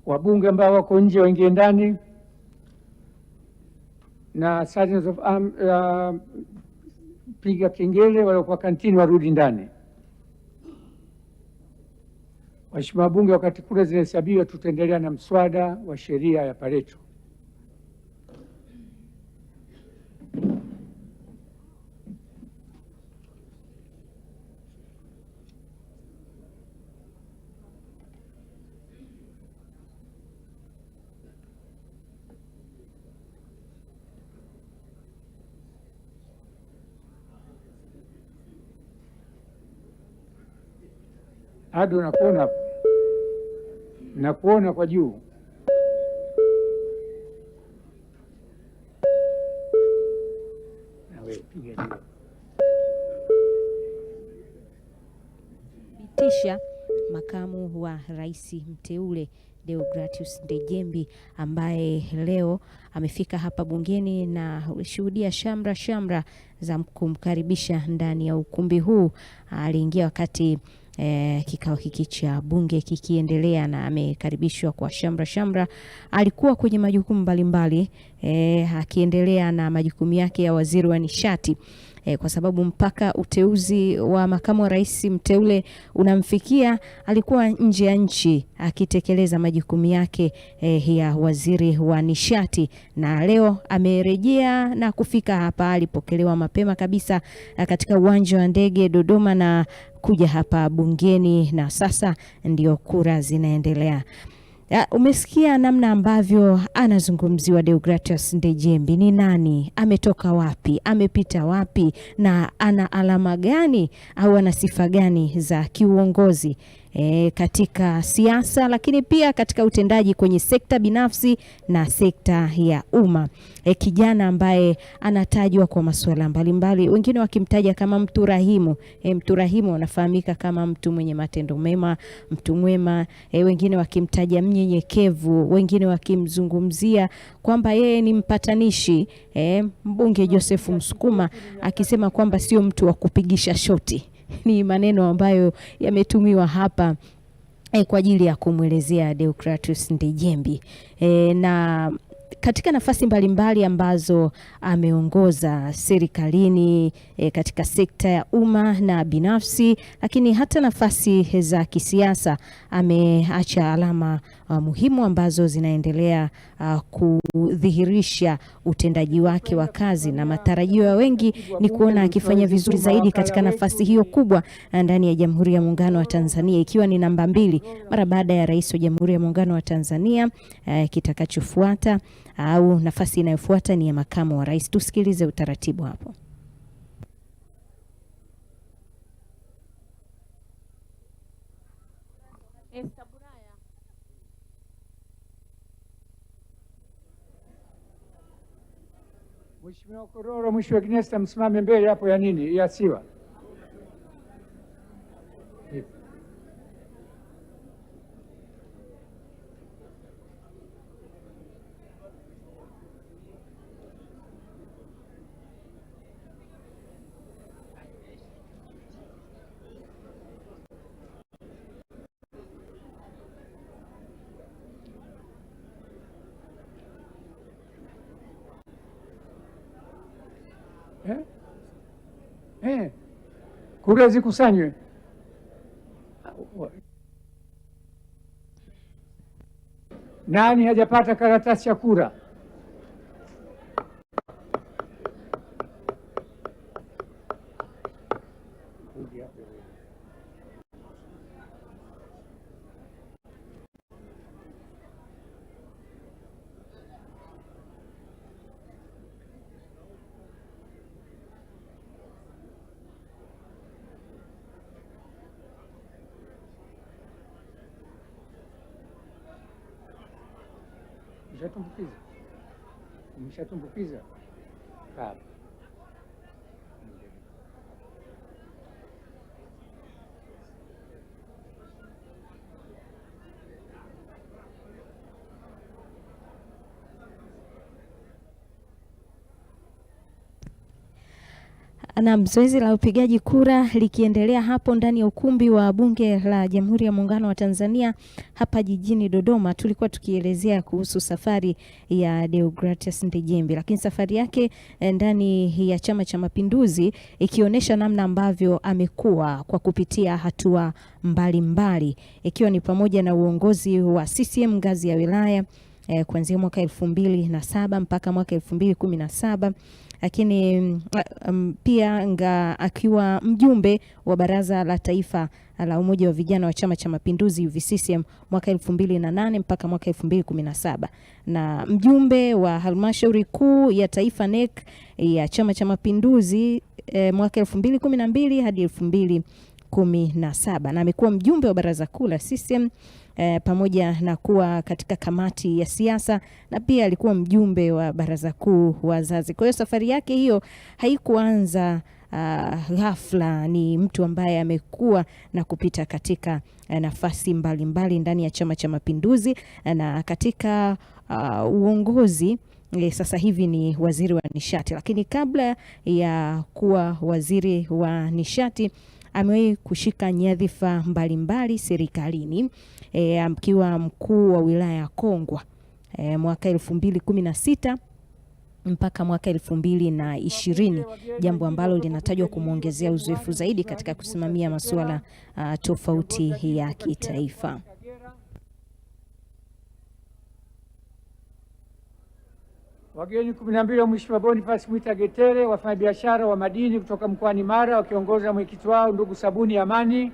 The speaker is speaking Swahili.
wabunge ambao wako nje waingie ndani, na sergeants of piga kengele, waliokuwa kantini warudi ndani. Waheshimiwa wabunge, wakati kura zinahesabiwa, tutaendelea na mswada wa sheria ya Pareto. Ado, nakuona, nakuona kwa juu. Nawe piga juu. Bitisha makamu wa rais mteule Deogratius Ndejembi ambaye leo amefika hapa bungeni na shuhudia shamra za kumkaribisha ndani ya ukumbi huu. Aliingia wakati kikao hiki cha bunge kikiendelea na amekaribishwa kwa shamra. Alikuwa kwenye majukumu mbalimbali akiendelea na majukumu yake ya waziri wa nishati, kwa sababu mpaka uteuzi wa makamu wa rais mteule unamfikia alikuwa nje ya nchi akitekeleza majukumu yake ya waziri wa nishati, na leo amerejea na kufika hapa. Alipokelewa mapema kabisa katika uwanja wa ndege Dodoma na kuja hapa bungeni, na sasa ndio kura zinaendelea. Umesikia namna ambavyo anazungumziwa Deogratius Ndejembi. Ni nani? Ametoka wapi? Amepita wapi? Na ana alama gani au ana sifa gani za kiuongozi katika siasa, lakini pia katika utendaji kwenye sekta binafsi na sekta ya umma. Kijana ambaye anatajwa kwa masuala mbalimbali, wengine wakimtaja kama mtu rahimu. Mtu rahimu anafahamika kama mtu mwenye matendo mema, mtu mwema. Wengine wakimtaja mnyenyekevu, wengine wakimzungumzia kwamba yeye ni mpatanishi. Mbunge Joseph Msukuma akisema kwamba sio mtu wa kupigisha shoti. Ni maneno ambayo yametumiwa hapa kwa ajili ya kumwelezea Deogratius Ndejembi. Na katika nafasi mbalimbali ambazo ameongoza serikalini, katika sekta ya umma na binafsi, lakini hata nafasi za kisiasa, ameacha alama muhimu ambazo zinaendelea kudhihirisha utendaji wake wa kazi, na matarajio ya wengi ni kuona akifanya vizuri zaidi katika nafasi hiyo kubwa ndani ya Jamhuri ya Muungano wa Tanzania, ikiwa ni namba 2 mara baada ya Rais wa Jamhuri ya Muungano wa Tanzania. Kitakachofuata au nafasi inayofuata ni ya makamu wa rais. Tusikilize utaratibu hapo. Mheshimiwa Kororo, mwisho wa Gnesta, msimame mbele hapo. Ya nini? Ya siwa. Kura zikusanywe. Nani hajapata karatasi ya kura? Umeshatumbukiza? Sawa. Na zoezi la upigaji kura likiendelea hapo ndani ya ukumbi wa Bunge la Jamhuri ya Muungano wa Tanzania hapa jijini Dodoma, tulikuwa tukielezea kuhusu safari ya Deogratius Ndejembi, lakini safari yake ndani ya Chama cha Mapinduzi ikionyesha namna ambavyo amekuwa kwa kupitia hatua mbalimbali, ikiwa ni pamoja na uongozi wa CCM ngazi ya wilaya kuanzia mwaka 2007 mpaka mwaka 2017, lakini pia akiwa mjumbe wa Baraza la Taifa la Umoja wa Vijana wa Chama cha Mapinduzi UVCCM mwaka 2008 mpaka mwaka 2017, na mjumbe wa Halmashauri Kuu ya Taifa NEC ya Chama cha Mapinduzi mwaka 2012 hadi 2017, na amekuwa mjumbe wa Baraza Kuu la CCM pamoja na kuwa katika kamati ya siasa, na pia alikuwa mjumbe wa Baraza Kuu wazazi. Kwa hiyo safari yake hiyo haikuanza ghafla. Ni mtu ambaye amekuwa na kupita katika nafasi mbalimbali ndani ya Chama cha Mapinduzi na katika uongozi. Sasa hivi ni waziri wa nishati, lakini kabla ya kuwa waziri wa nishati amewahi kushika nyadhifa mbalimbali serikalini, akiwa mkuu wa wilaya ya Kongwa mwaka 2016 mpaka mwaka 2020, jambo ambalo linatajwa kumuongezea uzoefu zaidi katika kusimamia masuala tofauti ya kitaifa. Wageni 12 wa Mheshimiwa Boniface Mwita Getere, wafanyabiashara wa madini kutoka mkoani Mara, wakiongozwa mwenyekiti wao ndugu Sabuni Amani.